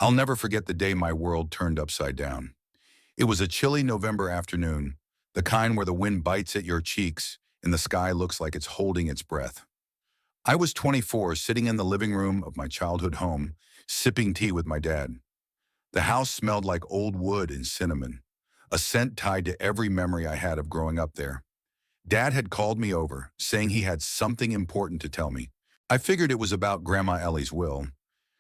I'll never forget the day my world turned upside down. It was a chilly November afternoon, the kind where the wind bites at your cheeks and the sky looks like it's holding its breath. I was 24, sitting in the living room of my childhood home, sipping tea with my dad. The house smelled like old wood and cinnamon, a scent tied to every memory I had of growing up there. Dad had called me over, saying he had something important to tell me. I figured it was about Grandma Ellie's will.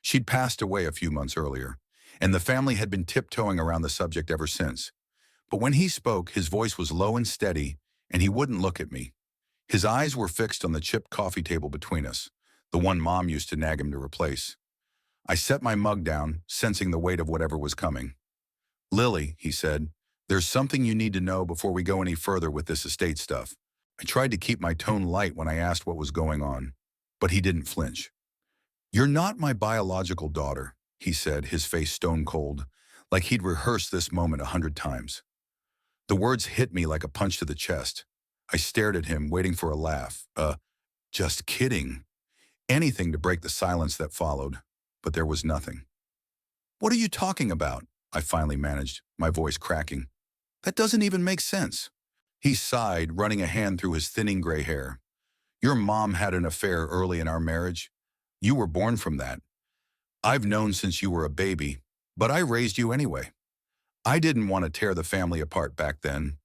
She'd passed away a few months earlier, and the family had been tiptoeing around the subject ever since. But when he spoke, his voice was low and steady, and he wouldn't look at me. His eyes were fixed on the chipped coffee table between us, the one Mom used to nag him to replace. I set my mug down, sensing the weight of whatever was coming. "Lily," he said, "there's something you need to know before we go any further with this estate stuff." I tried to keep my tone light when I asked what was going on, but he didn't flinch. "You're not my biological daughter," he said, his face stone cold, like he'd rehearsed this moment 100 times. The words hit me like a punch to the chest. I stared at him, waiting for a laugh. Just kidding. Anything to break the silence that followed, but there was nothing. "What are you talking about?" I finally managed, my voice cracking. "That doesn't even make sense." He sighed, running a hand through his thinning gray hair. "Your mom had an affair early in our marriage. You were born from that. I've known since you were a baby, but I raised you anyway. I didn't want to tear the family apart back then.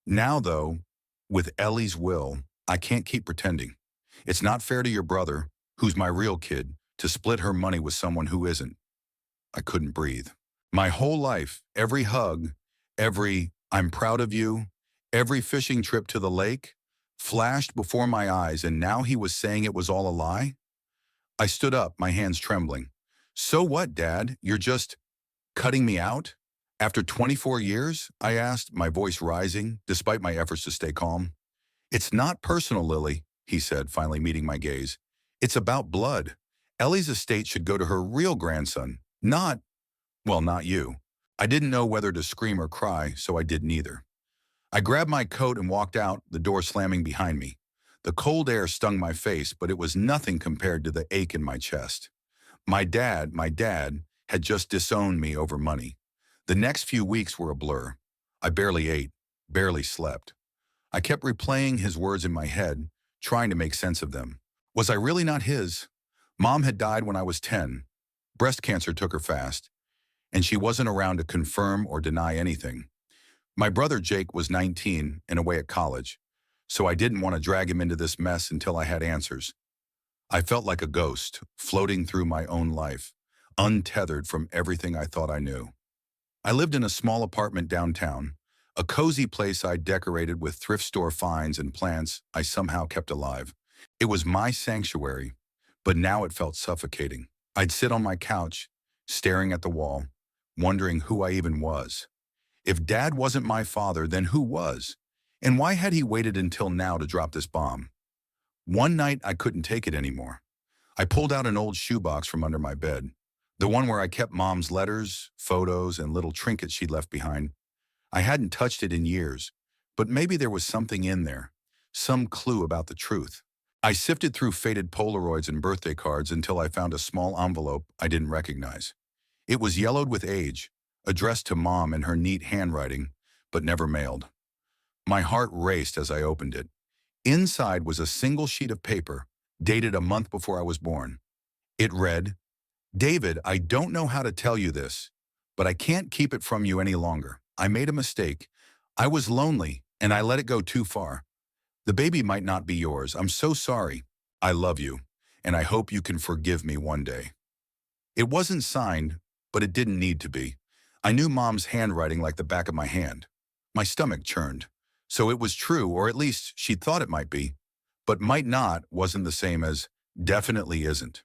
Now, though, with Ellie's will, I can't keep pretending. It's not fair to your brother, who's my real kid, to split her money with someone who isn't." I couldn't breathe. My whole life, every hug, every "I'm proud of you," every fishing trip to the lake, flashed before my eyes, and now he was saying it was all a lie? I stood up, my hands trembling. "So what, Dad? You're just cutting me out? After 24 years?" I asked, my voice rising, despite my efforts to stay calm. "It's not personal, Lily," he said, finally meeting my gaze. "It's about blood. Ellie's estate should go to her real grandson, not you." I didn't know whether to scream or cry, so I did neither. I grabbed my coat and walked out, the door slamming behind me. The cold air stung my face, but it was nothing compared to the ache in my chest. My dad, had just disowned me over money. The next few weeks were a blur. I barely ate, barely slept. I kept replaying his words in my head, trying to make sense of them. Was I really not his? Mom had died when I was 10. Breast cancer took her fast, and she wasn't around to confirm or deny anything. My brother Jake was 19 and away at college, so I didn't want to drag him into this mess until I had answers. I felt like a ghost, floating through my own life, untethered from everything I thought I knew. I lived in a small apartment downtown, a cozy place I decorated with thrift store finds and plants I somehow kept alive. It was my sanctuary, but now it felt suffocating. I'd sit on my couch, staring at the wall, wondering who I even was. If Dad wasn't my father, then who was? And why had he waited until now to drop this bomb? One night, I couldn't take it anymore. I pulled out an old shoebox from under my bed, the one where I kept Mom's letters, photos, and little trinkets she'd left behind. I hadn't touched it in years, but maybe there was something in there, some clue about the truth. I sifted through faded Polaroids and birthday cards until I found a small envelope I didn't recognize. It was yellowed with age, addressed to Mom in her neat handwriting, but never mailed. My heart raced as I opened it. Inside was a single sheet of paper, dated a month before I was born. It read, "David, I don't know how to tell you this, but I can't keep it from you any longer. I made a mistake. I was lonely, and I let it go too far. The baby might not be yours. I'm so sorry. I love you, and I hope you can forgive me one day." It wasn't signed, but it didn't need to be. I knew Mom's handwriting like the back of my hand. My stomach churned. So it was true, or at least she thought it might be. But might not wasn't the same as definitely isn't.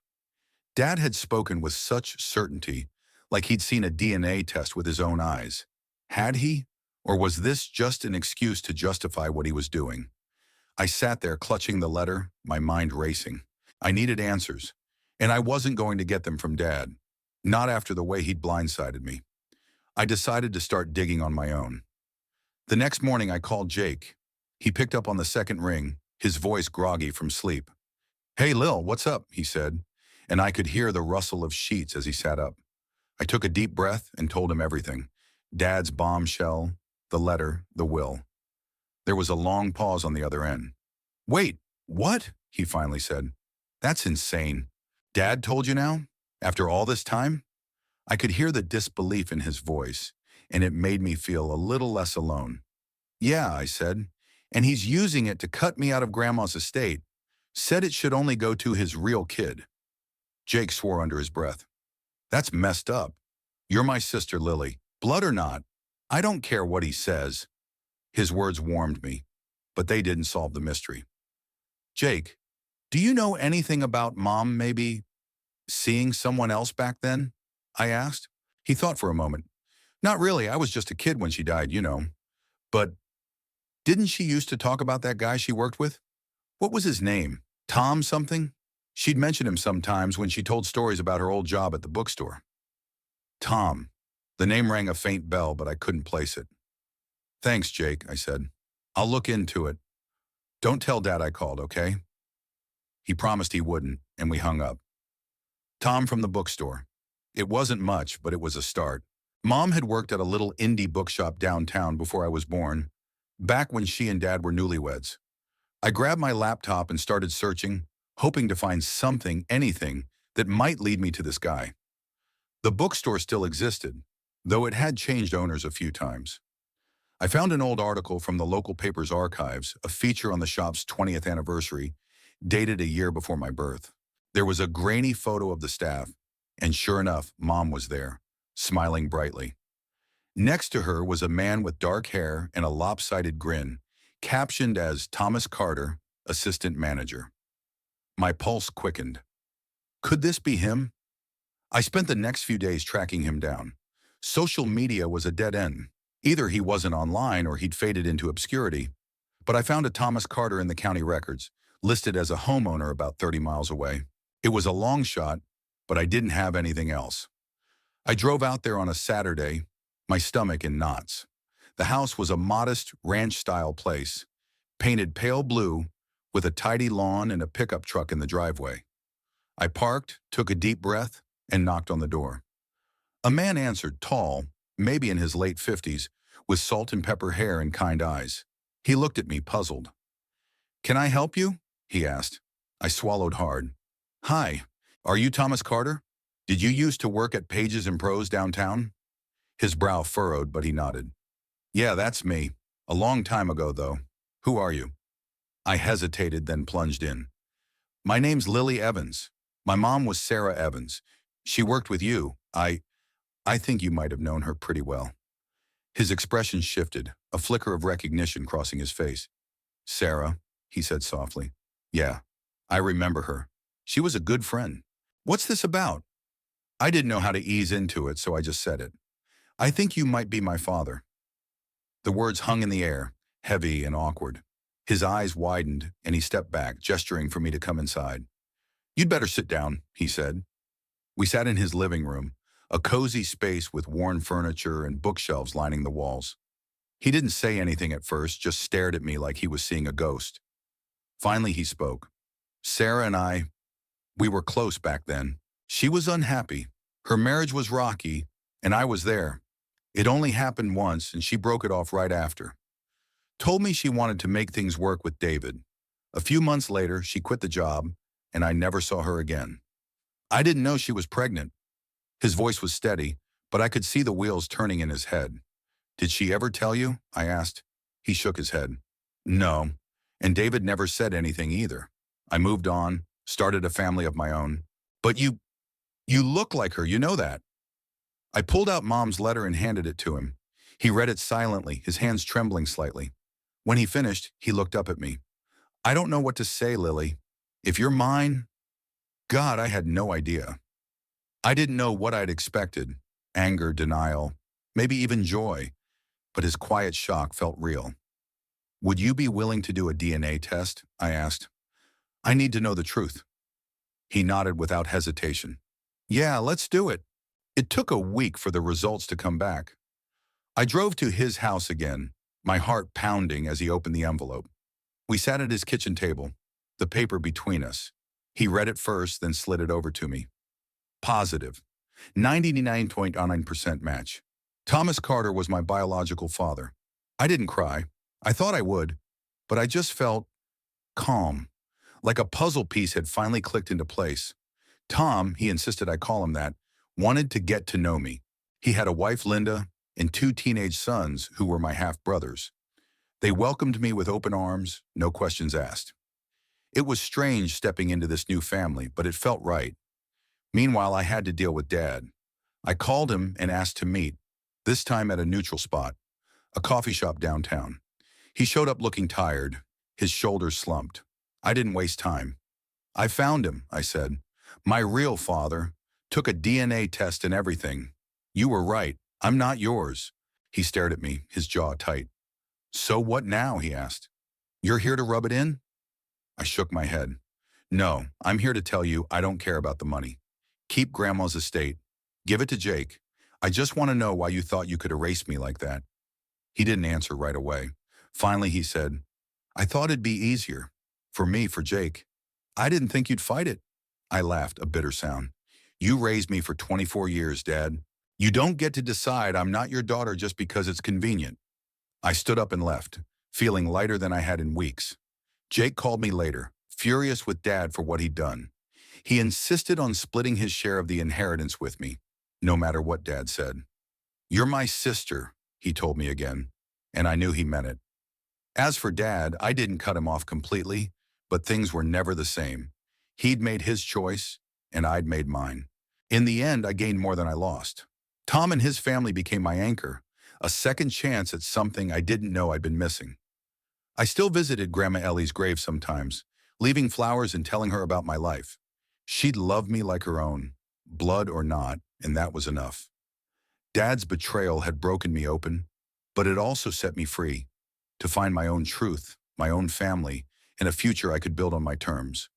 Dad had spoken with such certainty, like he'd seen a DNA test with his own eyes. Had he? Or was this just an excuse to justify what he was doing? I sat there clutching the letter, my mind racing. I needed answers, and I wasn't going to get them from Dad. Not after the way he'd blindsided me. I decided to start digging on my own. The next morning I called Jake. He picked up on the second ring, his voice groggy from sleep. "Hey Lil, what's up?" he said, and I could hear the rustle of sheets as he sat up. I took a deep breath and told him everything. Dad's bombshell, the letter, the will. There was a long pause on the other end. Wait, what? He finally said. That's insane. Dad told you now? After all this time? I could hear the disbelief in his voice, and it made me feel a little less alone. Yeah, I said, and he's using it to cut me out of Grandma's estate. Said it should only go to his real kid. Jake swore under his breath. That's messed up. You're my sister, Lily. Blood or not, I don't care what he says. His words warmed me, but they didn't solve the mystery. Jake, do you know anything about Mom maybe seeing someone else back then? I asked. He thought for a moment. Not really, I was just a kid when she died, you know. But didn't she used to talk about that guy she worked with? What was his name? Tom something? She'd mention him sometimes when she told stories about her old job at the bookstore. Tom. The name rang a faint bell, but I couldn't place it. Thanks, Jake, I said. I'll look into it. Don't tell Dad I called, okay? He promised he wouldn't, and we hung up. Tom from the bookstore. It wasn't much, but it was a start. Mom had worked at a little indie bookshop downtown before I was born, back when she and Dad were newlyweds. I grabbed my laptop and started searching, hoping to find something, anything, that might lead me to this guy. The bookstore still existed, though it had changed owners a few times. I found an old article from the local paper's archives, a feature on the shop's 20th anniversary, dated a year before my birth. There was a grainy photo of the staff, and sure enough, Mom was there, smiling brightly. Next to her was a man with dark hair and a lopsided grin, captioned as Thomas Carter, assistant manager. My pulse quickened. Could this be him? I spent the next few days tracking him down. Social media was a dead end. Either he wasn't online or he'd faded into obscurity. But I found a Thomas Carter in the county records, listed as a homeowner about 30 miles away. It was a long shot, but I didn't have anything else. I drove out there on a Saturday, my stomach in knots. The house was a modest ranch-style place, painted pale blue, with a tidy lawn and a pickup truck in the driveway. I parked, took a deep breath, and knocked on the door. A man answered, tall, maybe in his late 50s, with salt and pepper hair and kind eyes. He looked at me, puzzled. "Can I help you?" he asked. I swallowed hard. "Hi, are you Thomas Carter? Did you used to work at Pages and Prose downtown?" His brow furrowed, but he nodded. "Yeah, that's me. A long time ago, though. Who are you?" I hesitated, then plunged in. "My name's Lily Evans. My mom was Sarah Evans. She worked with you. I think you might have known her pretty well." His expression shifted, a flicker of recognition crossing his face. "Sarah," he said softly. "Yeah, I remember her. She was a good friend. What's this about?" I didn't know how to ease into it, so I just said it. "I think you might be my father." The words hung in the air, heavy and awkward. His eyes widened, and he stepped back, gesturing for me to come inside. "You'd better sit down," he said. We sat in his living room, a cozy space with worn furniture and bookshelves lining the walls. He didn't say anything at first, just stared at me like he was seeing a ghost. Finally, he spoke. "Sarah and we were close back then. She was unhappy. Her marriage was rocky, and I was there. It only happened once, and she broke it off right after. Told me she wanted to make things work with David. A few months later, she quit the job, and I never saw her again. I didn't know she was pregnant." His voice was steady, but I could see the wheels turning in his head. "Did she ever tell you?" I asked. He shook his head. "No, and David never said anything either. I moved on, started a family of my own. But you look like her, you know that." I pulled out Mom's letter and handed it to him. He read it silently, his hands trembling slightly. When he finished, he looked up at me. "I don't know what to say, Lily. If you're mine..." God, I had no idea. I didn't know what I'd expected. Anger, denial, maybe even joy. But his quiet shock felt real. "Would you be willing to do a DNA test?" I asked. "I need to know the truth." He nodded without hesitation. "Yeah, let's do it." It took a week for the results to come back. I drove to his house again, my heart pounding as he opened the envelope. We sat at his kitchen table, the paper between us. He read it first, then slid it over to me. Positive. 99.9% match. Thomas Carter was my biological father. I didn't cry. I thought I would, but I just felt calm, like a puzzle piece had finally clicked into place. Tom, he insisted I call him that, wanted to get to know me. He had a wife, Linda, and two teenage sons who were my half-brothers. They welcomed me with open arms, no questions asked. It was strange stepping into this new family, but it felt right. Meanwhile, I had to deal with Dad. I called him and asked to meet, this time at a neutral spot, a coffee shop downtown. He showed up looking tired, his shoulders slumped. I didn't waste time. I found him, I said. My real father. Took a DNA test and everything. You were right. I'm not yours. He stared at me, his jaw tight. So what now, he asked. You're here to rub it in? I shook my head. No, I'm here to tell you I don't care about the money. Keep Grandma's estate. Give it to Jake. I just want to know why you thought you could erase me like that. He didn't answer right away. Finally, he said, I thought it'd be easier. For me, for Jake. I didn't think you'd fight it. I laughed, a bitter sound. You raised me for 24 years, Dad. You don't get to decide I'm not your daughter just because it's convenient. I stood up and left, feeling lighter than I had in weeks. Jake called me later, furious with Dad for what he'd done. He insisted on splitting his share of the inheritance with me, no matter what Dad said. You're my sister, he told me again, and I knew he meant it. As for Dad, I didn't cut him off completely, but things were never the same. He'd made his choice, and I'd made mine. In the end, I gained more than I lost. Tom and his family became my anchor, a second chance at something I didn't know I'd been missing. I still visited Grandma Ellie's grave sometimes, leaving flowers and telling her about my life. She'd love me like her own, blood or not, and that was enough. Dad's betrayal had broken me open, but it also set me free, to find my own truth, my own family, and a future I could build on my terms.